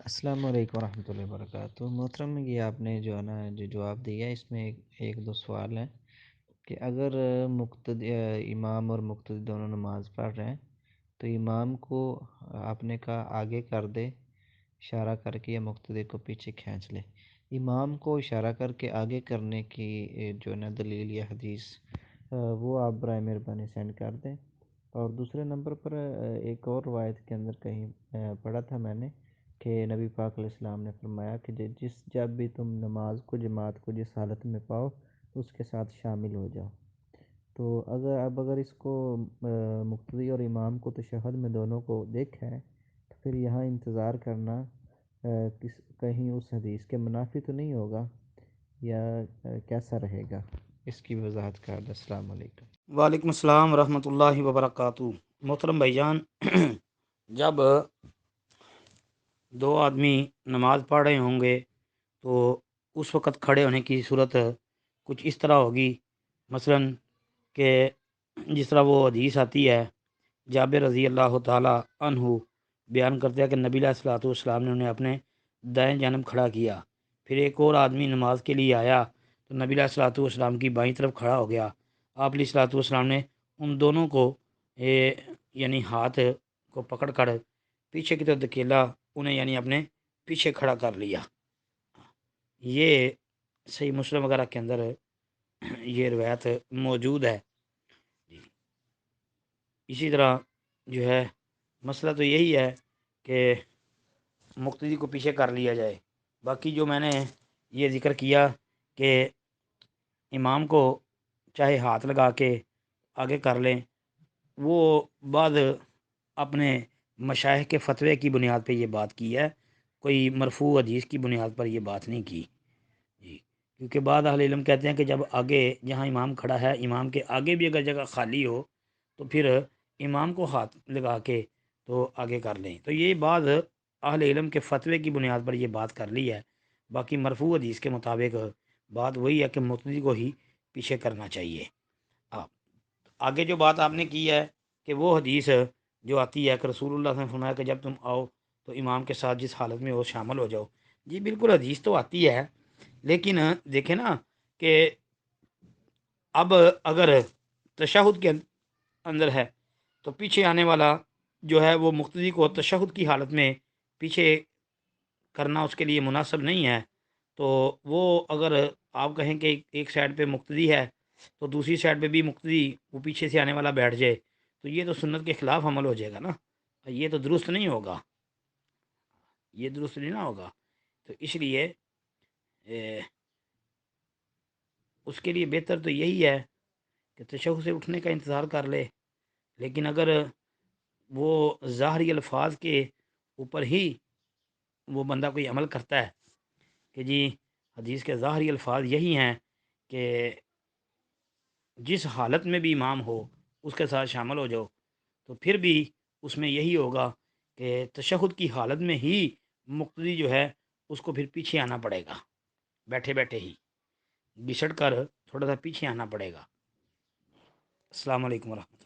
السلام علیکم ورحمۃ اللہ وبرکاتہ۔ محترم، یہ آپ نے جو ہے نا جو جواب دیا ہے، اس میں ایک دو سوال ہیں کہ اگر مقتدی امام اور مقتدی دونوں نماز پڑھ رہے ہیں تو امام کو آپ نے کہا آگے کر دے اشارہ کر کے، یا مقتدی کو پیچھے کھینچ لے۔ امام کو اشارہ کر کے آگے کرنے کی جو ہے نا دلیل یا حدیث، وہ آپ برائے مہربانی سینڈ کر دیں۔ اور دوسرے نمبر پر ایک اور روایت کے اندر کہیں پڑھا تھا میں نے کہ نبی پاک علیہ السلام نے فرمایا کہ جب بھی تم نماز کو جماعت کو جس حالت میں پاؤ اس کے ساتھ شامل ہو جاؤ۔ تو اگر اس کو مقتدی اور امام کو تشہد میں دونوں کو دیکھیں تو پھر یہاں انتظار کرنا کہیں اس حدیث کے منافی تو نہیں ہوگا، یا کیسا رہے گا؟ اس کی وضاحت کر دیں۔ السلام علیکم۔ وعلیکم السلام ورحمۃ اللہ وبرکاتہ۔ محترم بھائی جان، جب دو آدمی نماز پڑھ رہے ہوں گے تو اس وقت کھڑے ہونے کی صورت کچھ اس طرح ہوگی، مثلا کہ جس طرح وہ حدیث آتی ہے، جابر رضی اللہ تعالی عنہ بیان کرتے ہیں کہ نبی علیہ الصلوۃ والسلام نے انہیں اپنے دائیں جانب کھڑا کیا، پھر ایک اور آدمی نماز کے لیے آیا تو نبی علیہ الصلوۃ والسلام کی بائیں طرف کھڑا ہو گیا۔ آپ علیہ الصلوۃ والسلام نے ان دونوں کو یعنی ہاتھ کو پکڑ کر پیچھے کی طرف دھکیلا، انہیں یعنی اپنے پیچھے کھڑا کر لیا۔ یہ صحیح مسلم وغیرہ کے اندر یہ روایت موجود ہے۔ اسی طرح جو ہے مسئلہ تو یہی ہے کہ مقتدی کو پیچھے کر لیا جائے۔ باقی جو میں نے یہ ذکر کیا کہ امام کو چاہے ہاتھ لگا کے آگے کر لیں، وہ بعد اپنے مشائخ کے فتوے کی بنیاد پہ یہ بات کی ہے، کوئی مرفوع حدیث کی بنیاد پر یہ بات نہیں کی جی۔ کیونکہ بعض اہل علم کہتے ہیں کہ جب آگے جہاں امام کھڑا ہے، امام کے آگے بھی اگر جگہ خالی ہو تو پھر امام کو ہاتھ لگا کے تو آگے کر لیں۔ تو یہ بعض اہل علم کے فتوے کی بنیاد پر یہ بات کر لی ہے۔ باقی مرفوع حدیث کے مطابق بات وہی ہے کہ مقتدی کو ہی پیچھے کرنا چاہیے۔ آگے جو بات آپ نے کی ہے کہ وہ حدیث جو آتی ہے کہ رسول اللہ صلی اللہ علیہ وسلم نے فرمایا کہ جب تم آؤ تو امام کے ساتھ جس حالت میں ہو شامل ہو جاؤ۔ جی بالکل، حدیث تو آتی ہے، لیکن دیکھیں نا کہ اب اگر تشہد کے اندر ہے تو پیچھے آنے والا جو ہے وہ مقتدی کو تشہد کی حالت میں پیچھے کرنا اس کے لیے مناسب نہیں ہے۔ تو وہ اگر آپ کہیں کہ ایک سائڈ پہ مقتدی ہے تو دوسری سائڈ پہ بھی مقتدی وہ پیچھے سے آنے والا بیٹھ جائے تو یہ تو سنت کے خلاف عمل ہو جائے گا نا، یہ تو درست نہیں ہوگا، یہ درست نہیں نہ ہوگا۔ تو اس لیے اس کے لیے بہتر تو یہی ہے کہ تشہد سے اٹھنے کا انتظار کر لے، لیکن اگر وہ ظاہری الفاظ کے اوپر ہی وہ بندہ کوئی عمل کرتا ہے کہ جی حدیث کے ظاہری الفاظ یہی ہیں کہ جس حالت میں بھی امام ہو اس کے ساتھ شامل ہو جاؤ، تو پھر بھی اس میں یہی ہوگا کہ تشہد کی حالت میں ہی مقتدی جو ہے اس کو پھر پیچھے آنا پڑے گا، بیٹھے بیٹھے ہی گھسٹ کر تھوڑا سا پیچھے آنا پڑے گا۔ السلام علیکم ورحمۃ اللہ۔